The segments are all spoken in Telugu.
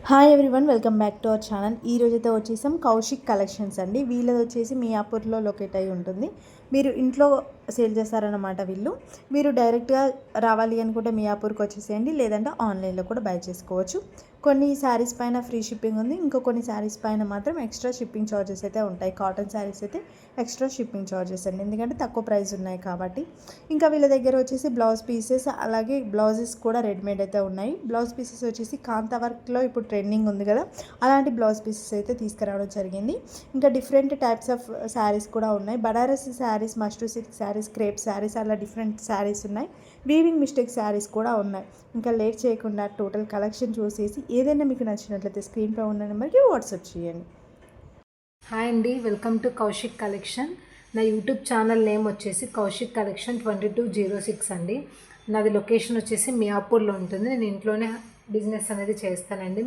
Hi everyone, welcome back to our channel. ఈ రోజైతే వచ్చేసాం కౌశిక్ కలెక్షన్స్ అండి. వీళ్ళది వచ్చేసి మియాపూర్లో లొకేట్ అయి ఉంటుంది. మీరు ఇంట్లో సేల్ చేస్తారన్నమాట. మీరు డైరెక్ట్గా రావాలి అనుకుంటే మియాపూర్కి వచ్చేసేయండి, లేదంటే ఆన్లైన్లో కూడా బై చేసుకోవచ్చు. కొన్ని శారీస్ పైన ఫ్రీ షిప్పింగ్ ఉంది, ఇంకో కొన్ని శారీస్ పైన మాత్రం ఎక్స్ట్రా షిప్పింగ్ ఛార్జెస్ అయితే ఉంటాయి. కాటన్ శారీస్ అయితే ఎక్స్ట్రా షిప్పింగ్ ఛార్జెస్ అండి, ఎందుకంటే తక్కువ ప్రైస్ ఉన్నాయి కాబట్టి. ఇంకా వీళ్ళ దగ్గర వచ్చేసి బ్లౌజ్ పీసెస్, అలాగే బ్లౌజెస్ కూడా రెడీమేడ్ అయితే ఉన్నాయి. బ్లౌజ్ పీసెస్ వచ్చేసి కాంతా వర్క్లో ఇప్పుడు ట్రెండింగ్ ఉంది కదా, అలాంటి బ్లౌజ్ పీసెస్ అయితే తీసుకురావడం జరిగింది. ఇంకా డిఫరెంట్ టైప్స్ ఆఫ్ శారీస్ కూడా ఉన్నాయి. బనారసి శారీస్, మస్టూ సిల్క్ శారీస్, క్రేప్ శారీస్, అలా డిఫరెంట్ శారీస్ ఉన్నాయి. వీవింగ్ మిస్టేక్ శారీస్ కూడా ఉన్నాయి. ఇంకా లేట్ చేయకుండా టోటల్ కలెక్షన్ చూసేసి ఏదైనా మీకు నచ్చినట్లయితే స్క్రీన్పై ఉన్న నెంబర్కి వాట్సాప్ చేయండి. హాయ్ అండి, వెల్కమ్ టు కౌశిక్ కలెక్షన్. నా యూట్యూబ్ ఛానల్ నేమ్ వచ్చేసి కౌశిక్ కలెక్షన్ 2206 అండి. నాది లొకేషన్ వచ్చేసి మియాపూర్లో ఉంటుంది. నేను ఇంట్లోనే బిజినెస్ అనేది చేస్తానండి.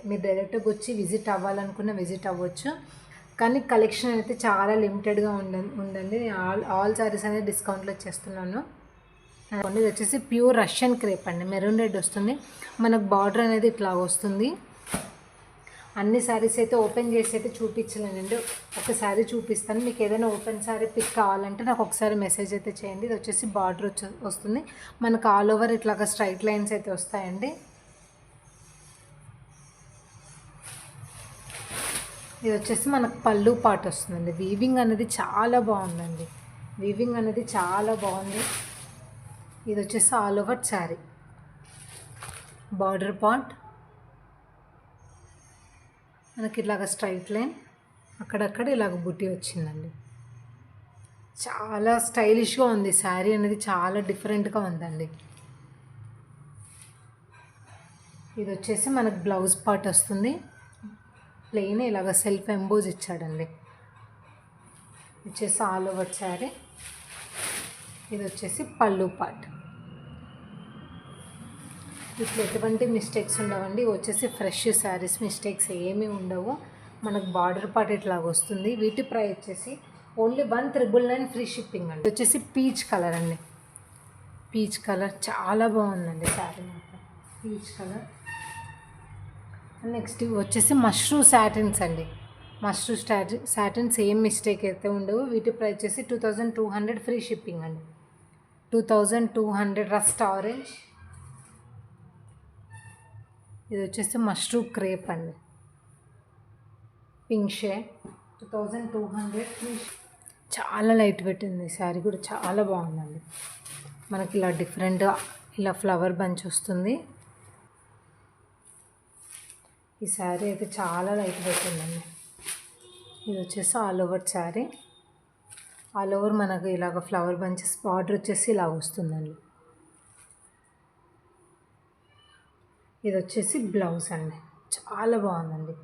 మీరు డైరెక్ట్గా వచ్చి విజిట్ అవ్వాలనుకున్న విజిట్ అవ్వచ్చు. కానీ కలెక్షన్ అయితే చాలా లిమిటెడ్గా ఉండండి. ఆల్ సారీస్ అనేది డిస్కౌంట్లో ఇచ్చేస్తున్నాను. ఇది వచ్చేసి ప్యూర్ రష్యన్ క్రేప్ అండి, మెరూన్ రెడ్ వస్తుంది. మనకు బార్డర్ అనేది ఇట్లా వస్తుంది. అన్ని శారీస్ అయితే ఓపెన్ చేసి అయితే చూపించలేనండి, ఒక శారీ చూపిస్తాను. మీకు ఏదైనా ఓపెన్ శారీ పిక్ కావాలంటే నాకు ఒకసారి మెసేజ్ అయితే చేయండి. ఇది వచ్చేసి బార్డర్ వస్తుంది. మనకు ఆల్ ఓవర్ ఇట్లాగా స్ట్రైట్ లైన్స్ అయితే వస్తాయండి. ఇది వచ్చేసి మనకు పళ్ళు పాట వస్తుందండి. వీవింగ్ అనేది చాలా బాగుందండి, వీవింగ్ అనేది చాలా బాగుంది. ఇది వచ్చేసి all over sari, border part మనకి ఇలాగ స్ట్రైట్ లైన్, అక్కడక్కడ ఇలాగ బుట్టి వచ్చిందండి. చాలా స్టైలిష్గా ఉంది శారీ అనేది, చాలా డిఫరెంట్గా ఉందండి. ఇది వచ్చేసి మనకు బ్లౌజ్ పార్ట్ వస్తుంది. ప్లెయిన్ ఇలాగ సెల్ఫ్ ఎంబోజ్ ఇచ్చాడండి. వచ్చేసి ఆల్ ఓవర్ శారీ. ఇది వచ్చేసి పళ్ళు పార్ట్. ఇట్లా ఎటువంటి మిస్టేక్స్ ఉండవండి. వచ్చేసి ఫ్రెష్ శారీస్, మిస్టేక్స్ ఏమీ ఉండవు. మనకు బార్డర్ పార్ట్ ఇట్లా వస్తుంది. వీటి ప్రైస్ వచ్చేసి ఓన్లీ 1,999 ఫ్రీ షిప్పింగ్ అండి. వచ్చేసి పీచ్ కలర్ అండి, పీచ్ కలర్ చాలా బాగుందండి శారీ మాత్రం, పీచ్ కలర్. నెక్స్ట్ వచ్చేసి మష్రూ సాటిన్స్ అండి. మష్రూ సాటిన్స్ ఏం మిస్టేక్ అయితే ఉండవు. వీటి ప్రైస్ వచ్చేసి 2200 ఫ్రీ షిప్పింగ్ అండి. 2200. Rust orange. ఇది వచ్చేసి మష్రూ క్రేప్ అండి, పింక్ షేడ్. 2200 ఫ్రీ. చాలా లైట్ వెయిట్ ఉంది శారీ కూడా, చాలా బాగుందండి. మనకి ఇలా డిఫరెంట్గా ఇలా ఫ్లవర్ బంచ్ వస్తుంది. ఈ శారీ అయితే చాలా లైట్ వెయిట్ ఉందండి. ఇది వచ్చేసి all over sari. All over మనకు ఇలాగ ఫ్లవర్ బంచెస్, బార్డర్ వచ్చేసి ఇలా వస్తుందండి. ఇది వచ్చేసి బ్లౌజ్ అండి, చాలా బాగుందండి,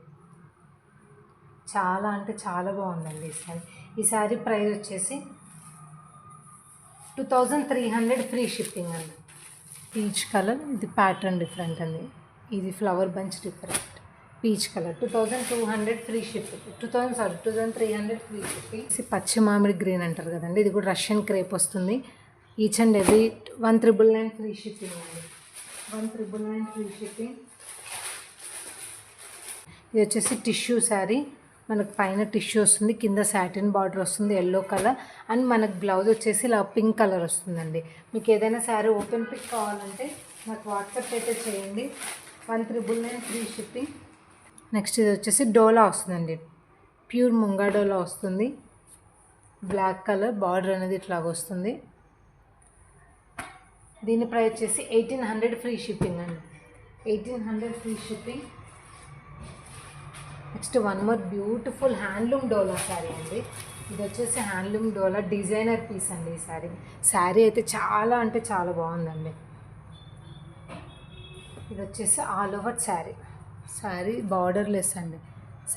చాలా అంటే చాలా బాగుందండి ఈ శారీ. ఈ శారీ ప్రైస్ వచ్చేసి 2300 ఫ్రీ షిప్పింగ్ అండి. Peach colour. ఇది ప్యాటర్న్ డిఫరెంట్ అండి, ఇది flower bunch different. Peach colour 2200 free shipping. 2300 free shipping. పచ్చి మామిడి గ్రీన్ అంటారు కదండి, ఇది కూడా రష్యన్ క్రేప్ వస్తుంది. Each and every 1999 free shipping అండి. 1999 ఫ్రీ షిప్పింగ్. ఇది వచ్చేసి టిష్యూ శారీ. మనకు పైన టిష్యూ వస్తుంది, కింద సాటిన్ బార్డర్ వస్తుంది, ఎల్లో కలర్. అండ్ మనకు బ్లౌజ్ వచ్చేసి ఇలా పింక్ కలర్ వస్తుందండి. మీకు ఏదైనా శారీ ఓపెన్ పిక్ కావాలంటే నాకు వాట్సాప్ అయితే చేయండి. 1999 ఫ్రీ షిప్పింగ్. నెక్స్ట్ ఇది వచ్చేసి డోలా వస్తుందండి, ప్యూర్ ముంగా డోలా వస్తుంది. బ్లాక్ కలర్ బార్డర్ అనేది ఇట్లాగ వస్తుంది. దీని ప్రైస్ వచ్చేసి 1800 ఫ్రీ షిప్పింగ్ అండి. 1800 free shipping. Next one more beautiful handloom dola sari అండి. ఇది వచ్చేసి హ్యాండ్లూమ్ డోలా డిజైనర్ పీస్ అండి. ఈ శారీ, శారీ అయితే చాలా అంటే చాలా బాగుందండి. ఇది వచ్చేసి all over sari. Sari borderless అండి.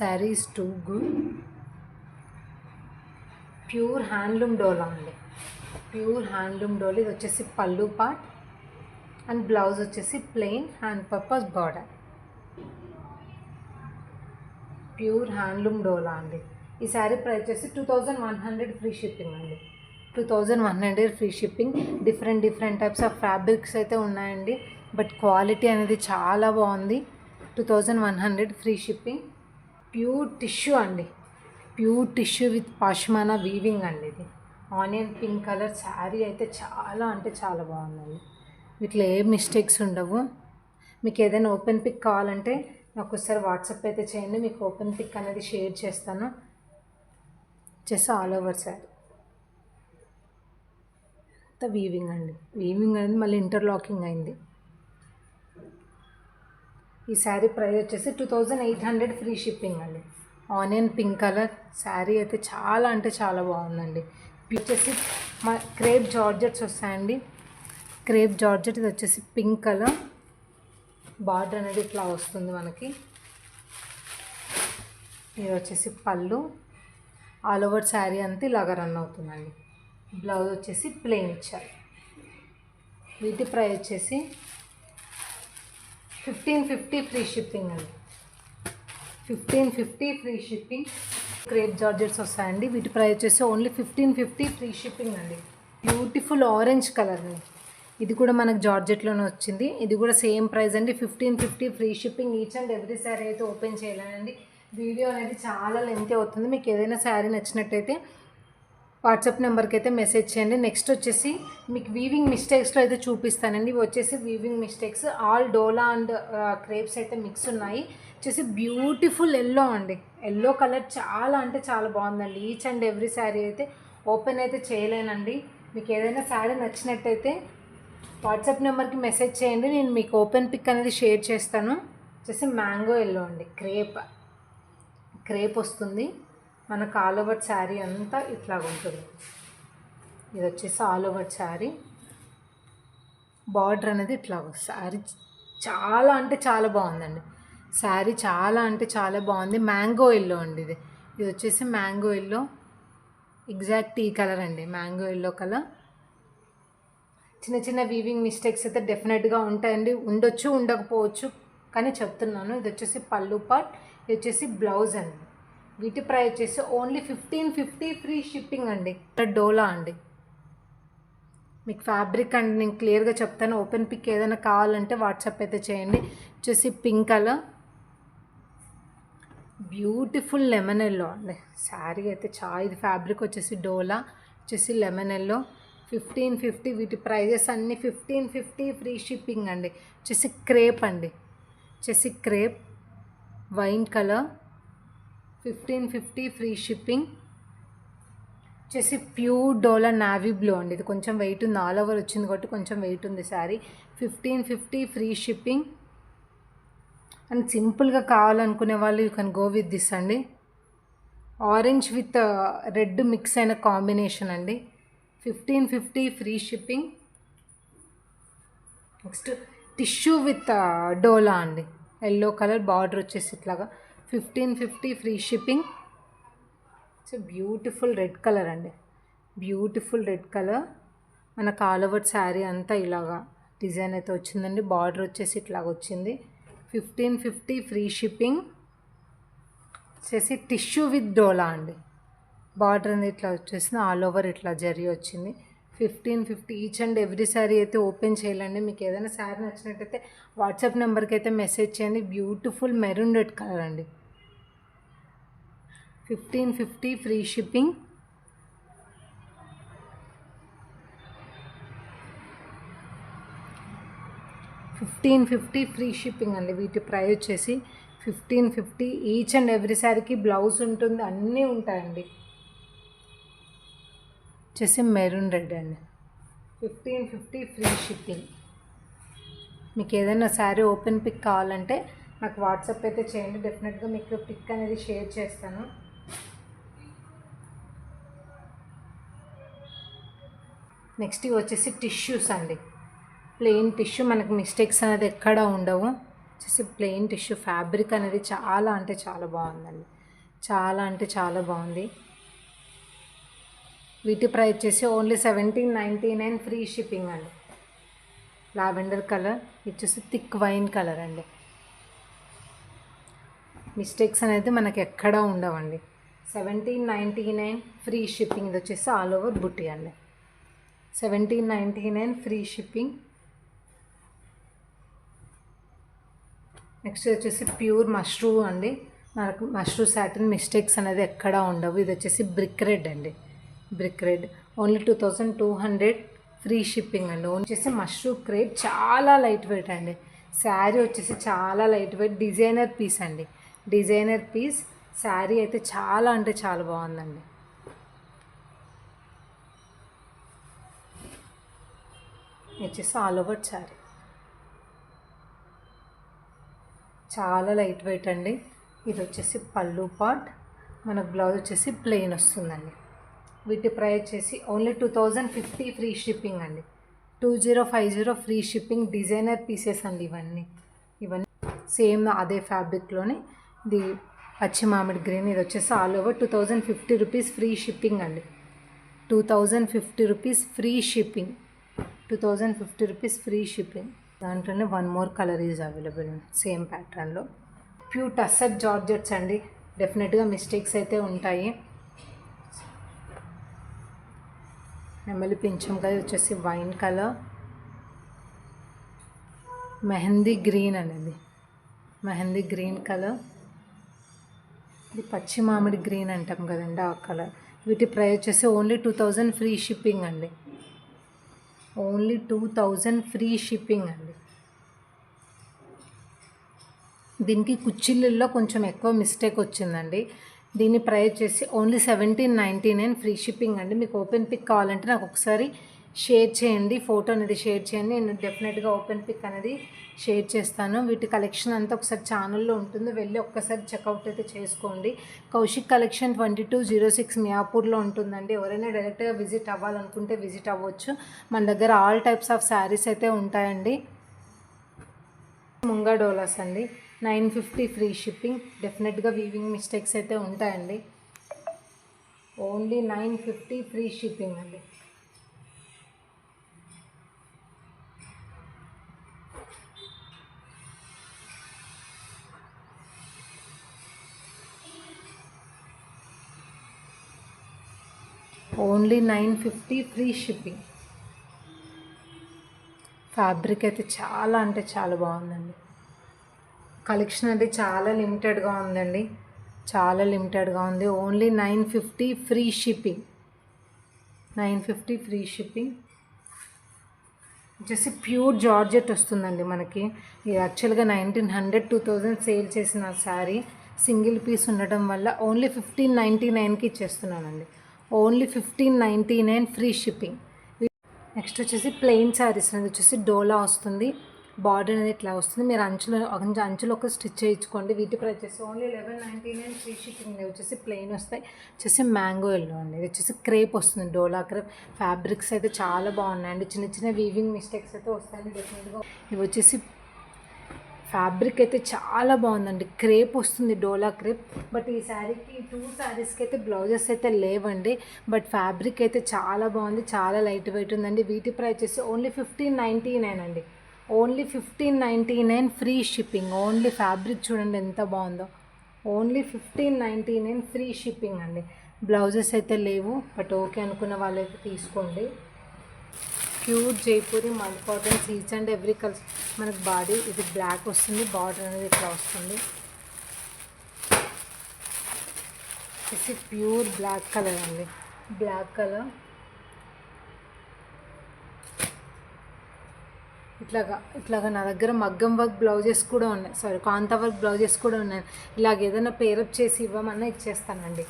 Sari is too good. Pure handloom dola అండి, ప్యూర్ హ్యాండ్లూమ్ డోలా. ఇది వచ్చేసి పళ్ళు పార్ట్ అండ్ బ్లౌజ్ వచ్చేసి plain hand purpose border. Pure handloom dola అండి. ఈ శారీ ప్రైస్ వచ్చేసి 2100 ఫ్రీ షిప్పింగ్ అండి. 2100 free shipping. Different types of fabrics అయితే ఉన్నాయండి, బట్ క్వాలిటీ అనేది చాలా బాగుంది. 2100 ఫ్రీ షిప్పింగ్. ప్యూర్ టిష్యూ అండి, ప్యూర్ టిష్యూ విత్ పాష్మానా వీవింగ్ అండి. ఇది ఆనియన్ పింక్ కలర్ శారీ అయితే చాలా అంటే చాలా బాగుందండి. వీటిలో ఏ మిస్టేక్స్ ఉండవు. మీకు ఏదైనా ఓపెన్ పిక్ కావాలంటే నాకు ఒకసారి వాట్సాప్ అయితే చేయండి, మీకు ఓపెన్ పిక్ అనేది షేర్ చేస్తాను. జస్ట్ ఆల్ ఓవర్ శారీ అంతా వీవింగ్ అండి. వీవింగ్ అనేది మళ్ళీ ఇంటర్లాకింగ్ అయింది. ఈ శారీ ప్రైస్ వచ్చేసి 2800 ఫ్రీ షిప్పింగ్ అండి. ఆనియన్ పింక్ కలర్ శారీ అయితే చాలా అంటే చాలా బాగుందండి. ఇది వచ్చేసి మా క్రేప్ జార్జెట్స్ వస్తాయండి. క్రేప్ జార్జెట్ ఇది వచ్చేసి పింక్ కలర్, బార్డర్ అనేది ఇట్లా వస్తుంది మనకి. ఇది వచ్చేసి పళ్ళు, ఆల్ ఓవర్ శారీ అంతా ఇలాగ రన్ అవుతుందండి. బ్లౌజ్ వచ్చేసి ప్లెయిన్ ఇచ్చారు. వీటి ప్రైస్ వచ్చేసి 1550 ఫ్రీ షిప్పింగ్ అండి. 1550 ఫ్రీ షిప్పింగ్. క్రేప్ జార్జెట్స్ వస్తాయండి. వీటి ప్రైస్ వచ్చేసి ఓన్లీ 1550 ఫ్రీ షిప్పింగ్ అండి. బ్యూటిఫుల్ ఆరెంజ్ కలర్ అండి. ఇది కూడా మనకు జార్జెట్లోనే వచ్చింది. ఇది కూడా సేమ్ ప్రైస్ అండి, 1550 free shipping. Each and every sari అయితే ఓపెన్ చేయలేనండి, వీడియో అనేది చాలా లెంత్ అవుతుంది. మీకు ఏదైనా శారీ నచ్చినట్టయితే వాట్సాప్ నెంబర్కి అయితే మెసేజ్ చేయండి. నెక్స్ట్ వచ్చేసి మీకు వీవింగ్ మిస్టేక్స్లో అయితే చూపిస్తానండి. ఇవి వచ్చేసి weaving mistakes, all dola and crepes అయితే మిక్స్ ఉన్నాయి. వచ్చేసి బ్యూటిఫుల్ ఎల్లో అండి. ఎల్లో కలర్ చాలా అంటే చాలా బాగుందండి. ఈచ్ అండ్ ఎవ్రీ శారీ అయితే ఓపెన్ అయితే చేయలేనండి. మీకు ఏదైనా శారీ నచ్చినట్టయితే వాట్సాప్ నెంబర్కి మెసేజ్ చేయండి, నేను మీకు ఓపెన్ పిక్ అనేది షేర్ చేస్తాను. వచ్చేసి మ్యాంగో ఎల్లో అండి, క్రేప్ వస్తుంది మనకు. ఆల్ ఓవర్ శారీ అంతా ఇట్లాగ ఉంటుంది. ఇది వచ్చేసి ఆల్ ఓవర్ శారీ, బార్డర్ అనేది ఇట్లాగ. శారీ చాలా అంటే చాలా బాగుందండి. శారీ చాలా అంటే చాలా బాగుంది. మ్యాంగో ఎల్లో అండి. ఇది వచ్చేసి మ్యాంగో ఎల్లో, ఎగ్జాక్ట్ ఈ కలర్ అండి, మ్యాంగో ఎల్లో కలర్. చిన్న చిన్న వీవింగ్ మిస్టేక్స్ అయితే డెఫినెట్గా ఉంటాయండి, ఉండొచ్చు ఉండకపోవచ్చు, కానీ చెప్తున్నాను. ఇది వచ్చేసి పళ్ళు పార్ట్, ఇది వచ్చేసి బ్లౌజ్ అండి. వీటి ప్రైస్ వచ్చేసి ఓన్లీ 1550 ఫ్రీ షిప్పింగ్ అండి. డోలా అండి. మీకు ఫ్యాబ్రిక్ అండి నేను క్లియర్గా చెప్తాను. ఓపెన్ పిక్ ఏదైనా కావాలంటే వాట్సాప్ అయితే చేయండి. వచ్చేసి pink colour, beautiful lemon yellow అండి. శారీ అయితే ఇది ఫ్యాబ్రిక్ వచ్చేసి డోలా, వచ్చేసి లెమన్ ఎల్లో. 1550. వీటి ప్రైజెస్ అన్నీ 1550 ఫ్రీ షిప్పింగ్ అండి. వచ్చేసి క్రేప్ అండి, వచ్చేసి crepe wine colour, 1550 free shipping. వచ్చేసి ప్యూర్ డోలా నావీ బ్లూ అండి. ఇది కొంచెం వెయిట్ ఉంది, ఆల్ ఓవర్ వచ్చింది కాబట్టి కొంచెం వెయిట్ ఉంది శారీ. 1550 free shipping. అండ్ సింపుల్గా కావాలనుకునే వాళ్ళు you can go with this అండి. ఆరెంజ్ విత్ రెడ్ మిక్స్ అయిన కాంబినేషన్ అండి. 1550 free shipping. Next tissue with dola అండి, ఎల్లో కలర్, బార్డర్ వచ్చేసి ఇట్లాగా. 1550 free shipping. So beautiful red colour అండి, బ్యూటిఫుల్ రెడ్ కలర్. మనకు ఆల్ ఓవర్ శారీ అంతా ఇలాగా డిజైన్ అయితే వచ్చిందండి. బార్డర్ వచ్చేసి ఇట్లాగ వచ్చింది. 1550 ఫ్రీ షిప్పింగ్. వచ్చేసి టిష్యూ విత్ డోలా అండి, బార్డర్ అనేది ఇట్లా వచ్చేసింది, ఆల్ ఓవర్ ఇట్లా జరీ వచ్చింది. 1550. ఈచ్ అండ్ ఎవ్రీ శారీ అయితే ఓపెన్ చేయాలండి. మీకు ఏదైనా శారీ నచ్చినట్టయితే వాట్సాప్ నెంబర్కి అయితే మెసేజ్ చేయండి. బ్యూటిఫుల్ మెరూన్ రెడ్ కలర్ అండి. 1550 ఫ్రీ షిప్పింగ్. $1550 ఫ్రీ షిప్పింగ్ అండి. వీటి ప్రైస్ వచ్చేసి 1550. ఈచ్ అండ్ ఎవ్రీ శారీకి బ్లౌజ్ ఉంటుంది, అన్నీ ఉంటాయండి. వచ్చేసి మెరూన్ రెడ్ అండి. 1550 ఫ్రీ షిప్పింగ్. మీకు ఏదైనా శారీ ఓపెన్ పిక్ కావాలంటే నాకు వాట్సాప్ అయితే చేయండి, డెఫినెట్గా మీకు పిక్ అనేది షేర్ చేస్తాను. నెక్స్ట్ ఇవి వచ్చేసి టిష్యూస్ అండి, ప్లెయిన్ టిష్యూ. మనకు మిస్టేక్స్ అనేది ఎక్కడ ఉండవు. వచ్చేసి ప్లెయిన్ టిష్యూ. ఫ్యాబ్రిక్ అనేది చాలా అంటే చాలా బాగుందండి, చాలా అంటే చాలా బాగుంది. వీటి ప్రైస్ వచ్చేసి ఓన్లీ 1799 ఫ్రీ షిప్పింగ్ అండి. లావెండర్ కలర్, వచ్చేసి థిక్ వైన్ కలర్ అండి. మిస్టేక్స్ అనేది మనకి ఎక్కడా ఉండవండి. 1799 ఫ్రీ షిప్పింగ్. ఇది వచ్చేసి ఆల్ ఓవర్ బుట్టి అండి. 1799 ఫ్రీ షిప్పింగ్. నెక్స్ట్ వచ్చేసి ప్యూర్ మష్రూమ్ అండి. మనకు మష్రూమ్ సాటిన్ మిస్టేక్స్ అనేది ఎక్కడా ఉండవు. ఇది వచ్చేసి బ్రిక్ రెడ్ అండి. Brick red only 2200 free shipping అండి. వచ్చేసి మష్రూమ్ క్రేప్ చాలా లైట్ వెయిట్ అండి. శారీ వచ్చేసి చాలా లైట్ వెయిట్ డిజైనర్ పీస్ అండి. డిజైనర్ పీస్ శారీ అయితే చాలా అంటే చాలా బాగుందండి. వచ్చేసి ఆల్ ఓవర్ శారీ చాలా లైట్ వెయిట్ అండి. ఇది వచ్చేసి పళ్ళు పార్ట్, మనకు బ్లౌజ్ వచ్చేసి ప్లెయిన్ వస్తుందండి. వీటి ప్రైస్ వచ్చేసి ఓన్లీ 2050 ఫ్రీ షిప్పింగ్ అండి. 2050 ఫ్రీ షిప్పింగ్. డిజైనర్ పీసెస్ అండి ఇవన్నీ సేమ్ అదే ఫ్యాబ్రిక్లోనే. ఇది పచ్చి మామిడి గ్రీన్. ఇది వచ్చేసి all over 2050 rupees free shipping అండి. 2050 rupees free shipping. 2050 rupees free shipping. దాంట్లోనే one more colour is available same ప్యాటర్న్లో. ప్యూర్ టస్సర్ జార్జెట్స్ అండి. డెఫినెట్గా మిస్టేక్స్ అయితే ఉంటాయి. నెమలి పింఛం కదా, వచ్చేసి వైన్ కలర్, మెహందీ గ్రీన్ అనేది మెహందీ గ్రీన్ కలర్. ఇది పచ్చి మామిడి గ్రీన్ అంటాం కదండి, ఆ కలర్. వీటి ప్రైస్ వచ్చేసి ఓన్లీ 2000 ఫ్రీ షిప్పింగ్ అండి. ఓన్లీ 2000 ఫ్రీ షిప్పింగ్ అండి. దీనికి కుచ్చిళ్ళల్లో కొంచెం ఎక్కువ మిస్టేక్ వచ్చిందండి. దీని ప్రైస్ వచ్చేసి ఓన్లీ 1799 ఫ్రీ షిప్పింగ్ అండి. మీకు ఓపెన్ పిక్ కావాలంటే నాకు ఒకసారి షేర్ చేయండి, ఫోటో అనేది షేర్ చేయండి. నేను డెఫినెట్గా ఓపెన్ పిక్ అనేది షేర్ చేస్తాను. వీటి కలెక్షన్ అంతా ఒకసారి ఛానల్లో ఉంటుంది, వెళ్ళి ఒక్కసారి చెక్అవుట్ అయితే చేసుకోండి. కౌశిక్ కలెక్షన్ 2206 మియాపూర్లో ఉంటుందండి. ఎవరైనా డైరెక్ట్గా విజిట్ అవ్వాలనుకుంటే విజిట్ అవ్వచ్చు. మన దగ్గర ఆల్ టైప్స్ ఆఫ్ శారీస్ అయితే ఉంటాయండి. ముంగా డోలాస్ అండి. 950 ఫ్రీ షిప్పింగ్. డెఫినెట్గా వీవింగ్ మిస్టేక్స్ అయితే ఉంటాయండి. ఓన్లీ 950 ఫ్రీ షిప్పింగ్ అండి. Only 950 free shipping. ఫ్యాబ్రిక్ అయితే చాలా అంటే చాలా బాగుందండి. కలెక్షన్ అది చాలా లిమిటెడ్గా ఉందండి, చాలా లిమిటెడ్గా ఉంది. Only 950 free shipping. 950 free shipping. వచ్చేసి ప్యూర్ జార్జెట్ వస్తుందండి మనకి. ఇది యాక్చువల్గా 1900-2000 సేల్ చేసిన శారీ సింగిల్ పీస్ ఉండటం వల్ల ఓన్లీ 1599కి ఇచ్చేస్తున్నానండి. Only 1599 free shipping. నెక్స్ట్ వచ్చేసి ప్లెయిన్ శారీస్ అనేది వచ్చేసి డోలా వస్తుంది. బార్డర్ అనేది ఇట్లా వస్తుంది. మీరు అంచులో ఒక స్టిచ్ చేయించుకోండి. వీటి ప్రైస్ వచ్చేసి ఓన్లీ 1199 ఫ్రీ షిప్పింగ్. వచ్చేసి ప్లెయిన్ వస్తాయి. వచ్చేసి మ్యాంగో ఎల్లో అండి. ఇది వచ్చేసి క్రేప్ వస్తుంది, డోలా క్రేప్. ఫ్యాబ్రిక్స్ అయితే చాలా బాగున్నాయండి. చిన్న చిన్న వీవింగ్ మిస్టేక్స్ అయితే వస్తాయండి డెఫినెట్గా. ఇవి వచ్చేసి ఫ్యాబ్రిక్ అయితే చాలా బాగుందండి. క్రేప్ వస్తుంది, డోలా క్రేప్. బట్ ఈ శారీకి 2 శారీస్కి అయితే బ్లౌజెస్ అయితే లేవండి. బట్ ఫ్యాబ్రిక్ అయితే చాలా బాగుంది, చాలా లైట్ వెయిట్ ఉందండి. వీటి ప్రైస్ వచ్చేసి ఓన్లీ 1599 అండి. Only 1599 free shipping. Only fabric చూడండి ఎంత బాగుందో. ఓన్లీ 1599 ఫ్రీ షిప్పింగ్ అండి. బ్లౌజెస్ అయితే లేవు, బట్ ఓకే అనుకున్న వాళ్ళైతే తీసుకోండి. ప్యూర్ జైపూరి మల్ cotton each and every colour. మనకు బాడీ ఇది బ్లాక్ వస్తుంది, బార్డర్ అనేది ఇట్లా వస్తుంది. ఇది ప్యూర్ బ్లాక్ కలర్ అండి. బ్లాక్ కలర్ ఇట్లాగా నా దగ్గర మగ్గం వర్క్ బ్లౌజెస్ కూడా ఉన్నాయి, సారీ కాంతా వర్క్ బ్లౌజెస్ కూడా ఉన్నాయి. ఇలాగ ఏదైనా పేరప్ చేసి ఇవ్వమన్నా ఇచ్చేస్తానండి.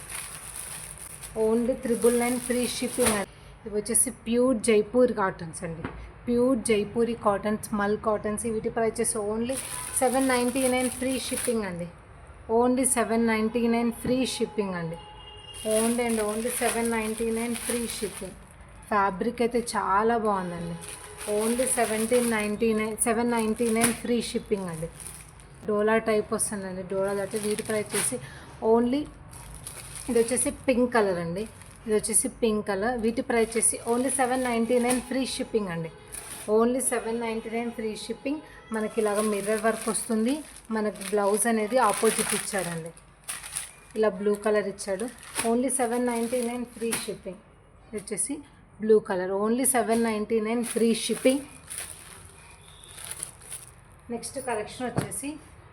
ఓన్లీ 999 ఫ్రీ షిప్పింగ్ అండి. ఇవి వచ్చేసి ప్యూర్ జైపూర్ కాటన్స్ అండి. ప్యూర్ జైపూరి కాటన్స్, మల్ కాటన్స్. వీటి ప్రైస్ వచ్చేసి ఓన్లీ 799 ఫ్రీ షిప్పింగ్ అండి. ఓన్లీ 799 ఫ్రీ షిప్పింగ్ అండి. Only 799 free shipping. ఫ్యాబ్రిక్ అయితే చాలా బాగుందండి. ఓన్లీ 799 ఫ్రీ షిప్పింగ్ అండి. డోలా టైప్ వస్తుందండి, డోలా అంటే. వీటి ప్రైస్ వచ్చేసి ఓన్లీ, ఇది వచ్చేసి పింక్ కలర్ అండి. ఇది వచ్చేసి పింక్ కలర్. వీటి ప్రైస్ వచ్చేసి ఓన్లీ 799 ఫ్రీ షిప్పింగ్ అండి. Only 799 free shipping. మనకి ఇలాగ మిర్రర్ వర్క్ వస్తుంది. మనకి బ్లౌజ్ అనేది ఆపోజిట్ ఇచ్చాడండి, ఇలా బ్లూ కలర్ ఇచ్చాడు. Only 799 free shipping. ఇది వచ్చేసి blue colour. Only 799 free shipping. Next collection వచ్చేసి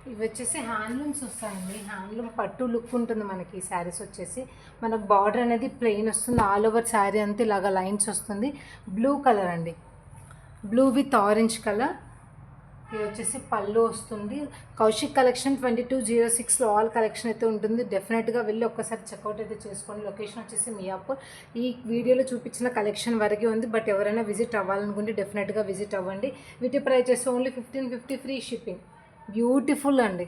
ఇవి వచ్చేసి హ్యాండ్లూమ్స్ వస్తాయండి. హ్యాండ్లూమ్ పట్టు లుక్ ఉంటుంది మనకి. ఈ శారీస్ వచ్చేసి మనకు బార్డర్ అనేది ప్లెయిన్ వస్తుంది. ఆల్ ఓవర్ శారీ అంతా ఇలాగా లైన్స్ వస్తుంది. బ్లూ కలర్ అండి, బ్లూ విత్ ఆరెంజ్ కలర్. ఇది వచ్చేసి పళ్ళు వస్తుంది. కౌశిక్ కలెక్షన్ 2206లో ఆల్ కలెక్షన్ అయితే ఉంటుంది. డెఫినెట్గా వెళ్ళి ఒక్కసారి చెక్అవుట్ అయితే చేసుకోండి. లొకేషన్ వచ్చేసి మియాపూర్. ఈ వీడియోలో చూపించిన కలెక్షన్ వరకే ఉంది, బట్ ఎవరైనా విజిట్ అవ్వాలనుకుంటే డెఫినెట్గా విజిట్ అవ్వండి. వీటి prices only 1550 free shipping. Beautiful అండి,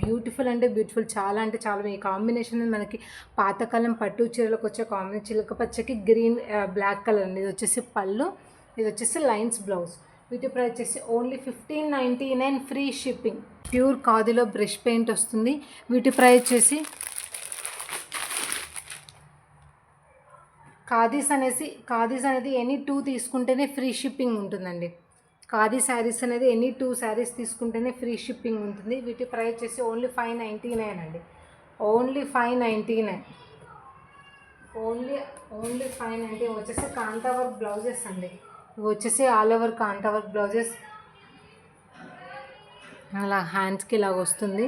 బ్యూటిఫుల్ అంటే బ్యూటిఫుల్, చాలా అంటే చాలా. ఈ కాంబినేషన్ మనకి పాతకాలం పట్టు చీరలకు వచ్చే కాంబినేషన్, చిలక పచ్చకి గ్రీన్ బ్లాక్ కలర్ అండి. ఇది వచ్చేసి పళ్ళు, ఇది వచ్చేసి లైన్స్ బ్లౌజ్. వీటి ప్రైస్ వచ్చేసి ఓన్లీ 1599 ఫ్రీ షిప్పింగ్. ప్యూర్ ఖాదీలో బ్రష్ పెయింట్ వస్తుంది. వీటి ప్రైస్ వచ్చేసి ఖాదీస్ అనేది ఎనీ 2 తీసుకుంటేనే ఫ్రీ షిప్పింగ్ ఉంటుందండి. ఖాదీ శారీస్ అనేది ఎనీ 2 శారీస్ తీసుకుంటేనే ఫ్రీ షిప్పింగ్ ఉంటుంది. వీటి ప్రైస్ వచ్చేసి ఓన్లీ 599 అండి. Only 599, only 590. వచ్చేసి కాంతా వర్క్ బ్లౌజెస్ అండి. ఇవి వచ్చేసి ఆల్ ఓవర్ కాంతా వర్క్ బ్లౌజెస్. అలా హ్యాండ్స్కి ఇలాగ వస్తుంది.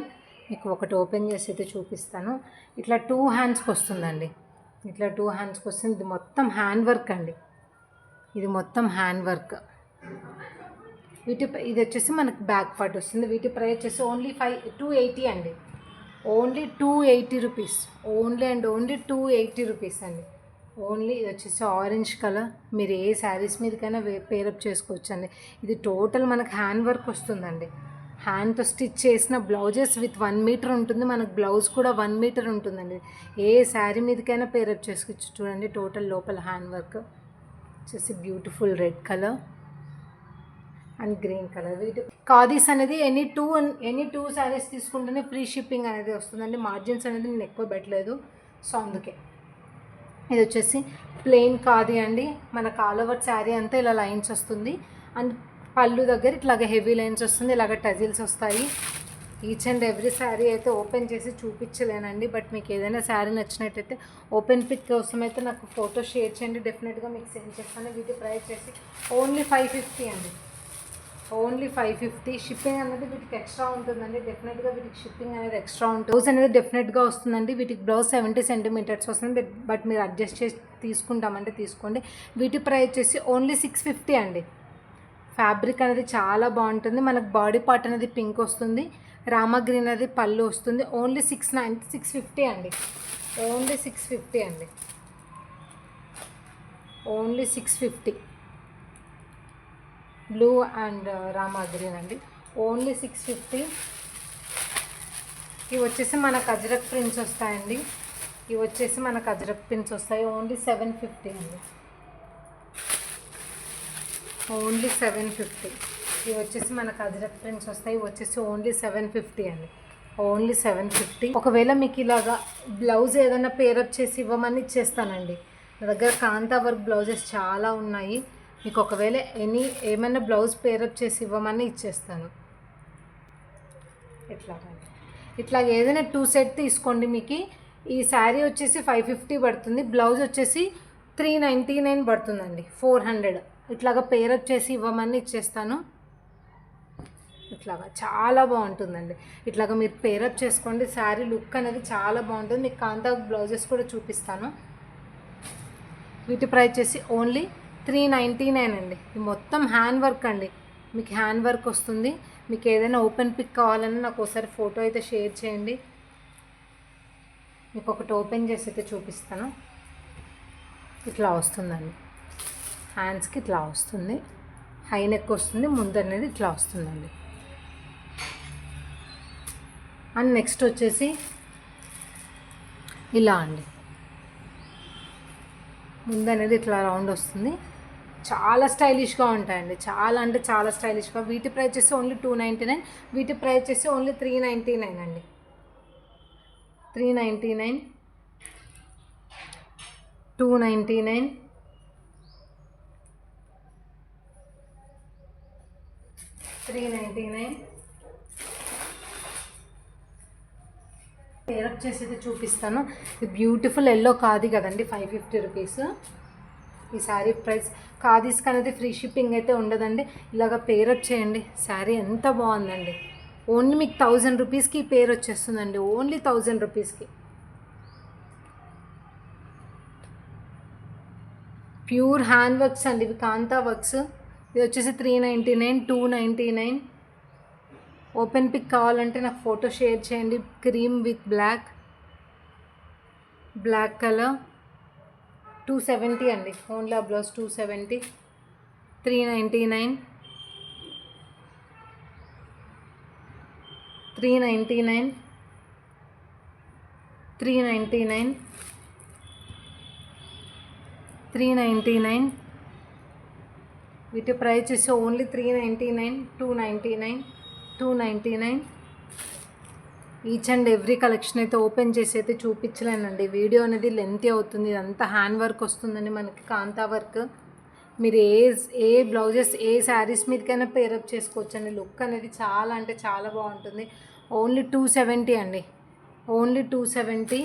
మీకు ఒకటి ఓపెన్ చేసి అయితే చూపిస్తాను. ఇట్లా 2 హ్యాండ్స్కి వస్తుందండి. ఇట్లా 2 హ్యాండ్స్కి వస్తుంది. ఇది మొత్తం హ్యాండ్ వర్క్ అండి. ఇది మొత్తం హ్యాండ్ వర్క్. ఇది వచ్చేసి మనకు బ్యాక్ పార్ట్ వస్తుంది. వీటి ప్రైస్ వచ్చేసి ఓన్లీ 280 అండి. Only 280 rupees. Only and only 280 rupees అండి. ఓన్లీ. ఇది వచ్చేసి ఆరెంజ్ కలర్. మీరు ఏ శారీస్ మీదకైనా పేరప్ చేసుకోవచ్చు అండి. ఇది టోటల్ మనకు హ్యాండ్ వర్క్ వస్తుందండి. హ్యాండ్తో స్టిచ్ చేసిన బ్లౌజెస్ విత్ 1 మీటర్ ఉంటుంది. మనకు బ్లౌజ్ కూడా 1 మీటర్ ఉంటుందండి. ఏ శారీ మీదకైనా పేరప్ చేసుకోవచ్చు. చూడండి టోటల్ లోపల హ్యాండ్ వర్క్ వచ్చేసి beautiful red colour and green colour. వీటి ఖాదీస్ అనేది ఎనీ టూ శారీస్ తీసుకుంటేనే ఫ్రీ షిప్పింగ్ అనేది వస్తుందండి. మార్జిన్స్ అనేది నేను ఎక్కువ పెట్టలేదు, సో అందుకే. ఇది వచ్చేసి ప్లెయిన్ ఖాదీ అండి. మనకు ఆల్ ఓవర్ శారీ అంతా ఇలా లైన్స్ వస్తుంది. అండ్ పళ్ళు దగ్గర ఇట్లాగ హెవీ లైన్స్ వస్తుంది. ఇలాగ టజిల్స్ వస్తాయి. ఈచ్ అండ్ ఎవ్రీ శారీ అయితే ఓపెన్ చేసి చూపించలేనండి, బట్ మీకు ఏదైనా శారీ నచ్చినట్టయితే ఓపెన్ పిక్ కోసం అయితే నాకు ఫోటో షేర్ చేయండి. డెఫినెట్గా మీకు సెండ్ చేస్తాను. వీటి ప్రైస్ చేసి ఓన్లీ 550 అండి. ఓన్లీ 550. షిప్పింగ్ అనేది వీటికి ఎక్స్ట్రా ఉంటుందండి. డెఫినెట్గా వీటికి షిప్పింగ్ అనేది ఎక్స్ట్రా ఉంటుంది. బ్లౌజ్ అనేది డెఫినెట్గా వస్తుందండి. వీటికి బ్లౌజ్ 70 సెంటీమీటర్స్ వస్తుంది, బట్ మీరు అడ్జస్ట్ చేసి తీసుకుంటామంటే తీసుకోండి. వీటి ప్రైస్ వచ్చేసి ఓన్లీ 650 అండి. ఫ్యాబ్రిక్ అనేది చాలా బాగుంటుంది. మనకు బాడీ పార్ట్ అనేది పింక్ వస్తుంది. రామా గ్రీన్ అనేది పళ్ళు వస్తుంది. ఓన్లీ 650 అండి. ఓన్లీ 650 అండి. Only 650. Blue and Rama green అండి. ఓన్లీ 650. ఇవి వచ్చేసి మనకు అజ్రక్ ప్రింట్స్ వస్తాయండి. ఓన్లీ 750 అండి. ఓన్లీ 750. ఇవి వచ్చేసి మనకు అజ్రక్ ప్రింట్స్ వస్తాయి. ఇవి వచ్చేసి ఓన్లీ 750 అండి. ఓన్లీ 750. ఒకవేళ మీకు ఇలాగా బ్లౌజ్ ఏదైనా పేరప్ చేసి ఇవ్వమని ఇచ్చేస్తానండి. నా దగ్గర కాంతా వర్క్ బ్లౌజెస్ చాలా ఉన్నాయి. మీకు ఒకవేళ ఏమైనా బ్లౌజ్ పేరప్ చేసి ఇవ్వమని ఇచ్చేస్తాను. ఇట్లా ఏదైనా 2 సెట్ తీసుకోండి. మీకు ఈ శారీ వచ్చేసి 550 పడుతుంది. బ్లౌజ్ వచ్చేసి 399 పడుతుందండి. 400. ఇట్లాగా పేరప్ చేసి ఇవ్వమని ఇచ్చేస్తాను. ఇట్లాగా చాలా బాగుంటుందండి. ఇట్లాగా మీరు పేరప్ చేసుకోండి. శారీ లుక్ అనేది చాలా బాగుంటుంది. మీకు కాంతా బ్లౌజెస్ కూడా చూపిస్తాను. వీటి ప్రైస్ వచ్చేసి ఓన్లీ 399 అండి. ఇది మొత్తం హ్యాండ్ వర్క్ అండి. మీకు హ్యాండ్ వర్క్ వస్తుంది. మీకు ఏదైనా ఓపెన్ పిక్ కావాలన్నా నాకు ఒకసారి ఫోటో అయితే షేర్ చేయండి. మీకు ఒకటి ఓపెన్ చేసి అయితే చూపిస్తాను. ఇట్లా వస్తుందండి. హ్యాండ్స్కి ఇట్లా వస్తుంది. హై నెక్ వస్తుంది. ముందు అనేది ఇట్లా వస్తుందండి. అండ్ నెక్స్ట్ వచ్చేసి ఇలా అండి. ముందు అనేది ఇట్లా రౌండ్ వస్తుంది. చాలా స్టైలిష్గా ఉంటాయండి. చాలా అంటే చాలా స్టైలిష్గా. వీటి ప్రైస్ వచ్చేసి ఓన్లీ 299. వీటి ప్రైస్ వచ్చేసి ఓన్లీ 399 అండి. 399, 299, 399. పేరప్ చేసి అయితే చూపిస్తాను. ఇది బ్యూటిఫుల్ ఎల్లో ఖాదీ కదండి. 550 రూపీస్ ఈ శారీ ప్రైస్. ఖాదీస్కి అనేది ఫ్రీ షిప్పింగ్ అయితే ఉండదండి. ఇలాగ పేరప్ చేయండి. శారీ ఎంత బాగుందండి. ఓన్లీ మీకు 1000 రూపీస్కి ఈ పేరు వచ్చేస్తుందండి, ఓన్లీ 1000 రూపీస్కి. ప్యూర్ హ్యాండ్ వర్క్స్ అండి ఇవి, కాంతా వర్క్స్. ఇది వచ్చేసి 399, 299. ఓపెన్ పిక్ కావాలంటే నాకు ఫోటో షేర్ చేయండి. క్రీమ్ విత్ బ్లాక్ కలర్ 270 అండి. ఓన్లీ ఆ బ్లౌజ్ 270. 399, 399, 399, 399. వీటి ప్రైస్ వచ్చేసి only 399, 299, 299. Each and every collection అయితే ఓపెన్ చేసి అయితే చూపించలేనండి, వీడియో అనేది లెంతీ అవుతుంది. ఇదంతా హ్యాండ్ వర్క్ వస్తుందండి మనకి, కాంతా వర్క్. మీరు ఏ బ్లౌజెస్ ఏ శారీస్ మీదకైనా పేరప్ చేసుకోవచ్చండి. లుక్ అనేది చాలా అంటే చాలా బాగుంటుంది. ఓన్లీ 270 అండి, ఓన్లీ 270.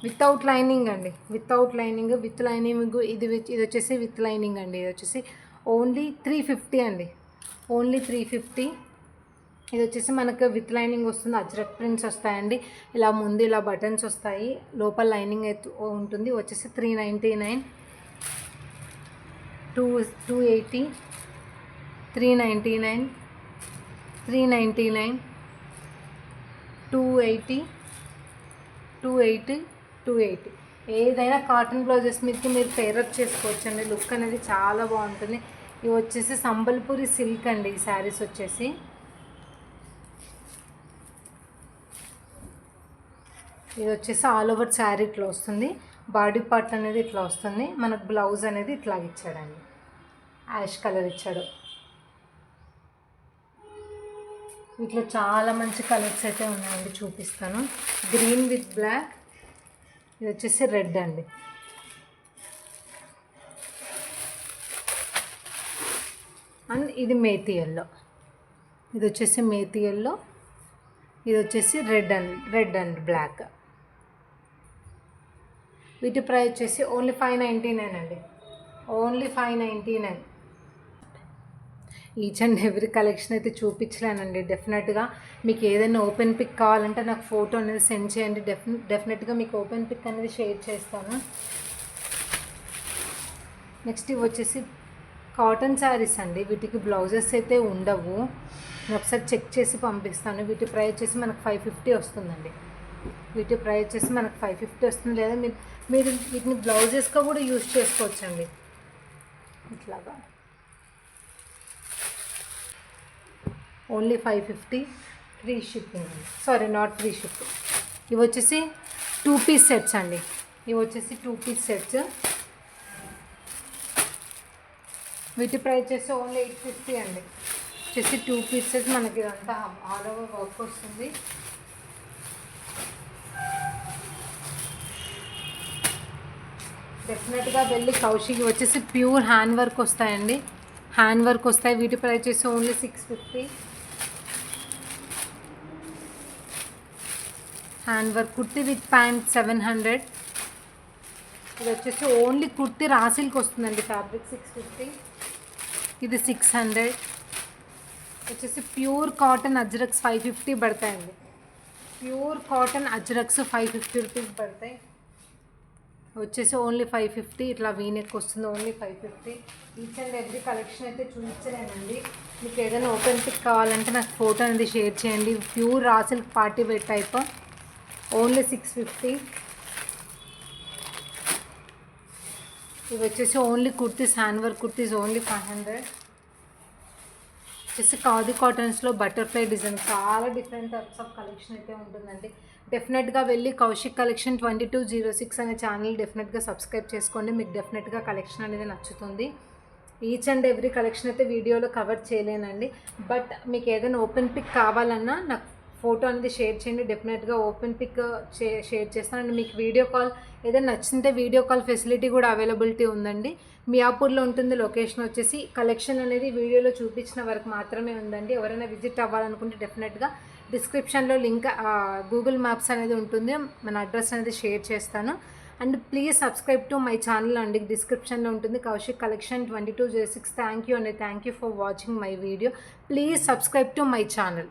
వితౌట్ లైనింగ్ అండి, వితౌట్ లైనింగ్. విత్ లైనింగ్ ఇది వచ్చేసి విత్ లైనింగ్ అండి. ఇది వచ్చేసి ఓన్లీ 350 అండి, ఓన్లీ 350. ఇది వచ్చేసి మనకు విత్ లైనింగ్ వస్తుంది. అజ్రక్ ప్రింట్స్ వస్తాయండి, ఇలా ముందు ఇలా బటన్స్ వస్తాయి, లోపల లైనింగ్ అయితే ఉంటుంది. వచ్చేసి 399, 280, 399, 399, 280, 280, 280. ఏదైనా కాటన్ బ్లౌజెస్ మీదకి మీరు పేరప్ చేసుకోవచ్చండి. లుక్ అనేది చాలా బాగుంటుంది. ఇవి వచ్చేసి సంబల్పూరి సిల్క్ అండి ఈ శారీస్ వచ్చేసి. ఇది వచ్చేసి ఆల్ ఓవర్ శారీ ఇట్లా వస్తుంది. బాడీ పార్ట్ అనేది ఇట్లా వస్తుంది. మనకు బ్లౌజ్ అనేది ఇట్లా ఇచ్చాడండి, యాష్ కలర్ ఇచ్చాడు. వీటిలో చాలా మంచి కలర్స్ అయితే ఉన్నాయండి, చూపిస్తాను. గ్రీన్ విత్ బ్లాక్, ఇది వచ్చేసి రెడ్ అండి. అండ్ ఇది మేతి ఎల్లో, ఇది వచ్చేసి మేతి ఎల్లో, ఇది వచ్చేసి రెడ్ అండ్ బ్లాక్. వీటి ప్రైస్ వచ్చేసి ఓన్లీ 599 అండి, only 599. Each and every collection అయితే చూపించలేనండి. డెఫినెట్గా మీకు ఏదైనా ఓపెన్ పిక్ కావాలంటే నాకు ఫోటో అనేది సెండ్ చేయండి. డెఫినెట్గా మీకు ఓపెన్ పిక్ అనేది షేర్ చేస్తాను. నెక్స్ట్ ఇవి వచ్చేసి కాటన్ శారీస్ అండి. వీటికి బ్లౌజెస్ అయితే ఉండవు, నేను ఒకసారి చెక్ చేసి పంపిస్తాను. వీటి ప్రైస్ వచ్చేసి మనకు 550 వస్తుందండి. వీటి ప్రైస్ వచ్చేసి మనకు 550 వస్తుంది. లేదా మీరు వీటిని బ్లౌజెస్గా కూడా యూజ్ చేసుకోవచ్చండి ఇట్లాగా. ఓన్లీ 550, ఫ్రీ షిప్పింగ్ అండి. Sorry, not free shipping. ఇవి వచ్చేసి 2 పీస్ సెట్స్ అండి. ఇవి వచ్చేసి 2 పీస్ సెట్స్. వీటి ప్రైస్ వచ్చేసి ఓన్లీ 850 అండి. వచ్చేసి 2 పీస్ సెట్స్. మనకి ఇదంతా ఆల్ ఓవర్ వర్క్ వస్తుంది. డెఫినెట్గా వెళ్ళి కౌశిక్ వచ్చేసి ప్యూర్ హ్యాండ్ వర్క్ వస్తాయండి, హ్యాండ్ వర్క్ వస్తాయి. వీటి ప్రైస్ వచ్చేసి only 650. Hand work kurti with pant 700. ఇది వచ్చేసి ఓన్లీ కుర్తీ రాసిల్కి వస్తుందండి, ఫ్యాబ్రిక్ 650. ఇది 600. వచ్చేసి ప్యూర్ కాటన్ అజ్రక్స్ 550 పడతాయండి. ప్యూర్ కాటన్ అజ్రక్స్ 550 రూపీస్ పడతాయి. వచ్చేసి ఓన్లీ 550. ఇట్లా వీనెక్ వస్తుంది, only 550. Each and every collection అయితే చూపించలేనండి. మీకు ఏదైనా ఓపెన్ పిక్ కావాలంటే నాకు ఫోటో అనేది షేర్ చేయండి. Pure raw silk party wear type, only 650. ఇవి వచ్చేసి only kurtis, hand work kurtis, only 500. వచ్చేసి ఖాదీ కాటన్స్లో బటర్ఫ్లై డిజైన్, చాలా డిఫరెంట్ టైప్స్ ఆఫ్ కలెక్షన్ అయితే ఉంటుందండి. డెఫినెట్గా వెళ్ళి కౌశిక్ కలెక్షన్ 2206 అనే ఛానల్ డెఫినెట్గా సబ్స్క్రైబ్ చేసుకోండి. మీకు డెఫినెట్గా కలెక్షన్ అనేది నచ్చుతుంది. ఈచ్ అండ్ ఎవ్రీ కలెక్షన్ అయితే వీడియోలో కవర్ చేయలేనండి. బట్ మీకు ఏదైనా ఓపెన్ పిక్ కావాలన్నా నాకు ఫోటో అనేది షేర్ చేయండి. డెఫినెట్గా ఓపెన్ పిక్ షేర్ చేస్తానండి. మీకు వీడియో కాల్ ఏదైనా నచ్చింటే వీడియో కాల్ ఫెసిలిటీ కూడా అవైలబిలిటీ ఉందండి. మియాపూర్లో ఉంటుంది. లొకేషన్ వచ్చేసి కలెక్షన్ అనేది వీడియోలో చూపించిన వరకు మాత్రమే ఉందండి. ఎవరైనా విజిట్ అవ్వాలనుకుంటే డెఫినెట్గా డిస్క్రిప్షన్లో లింక్ గూగుల్ మ్యాప్స్ అనేది ఉంటుంది, మన అడ్రస్ అనేది షేర్ చేస్తాను. And please subscribe to my channel అండి, డిస్క్రిప్షన్లో ఉంటుంది కౌశిక్ కలెక్షన్ 2206. థ్యాంక్ యూ అండి, thank you for watching my video. Please subscribe to my channel.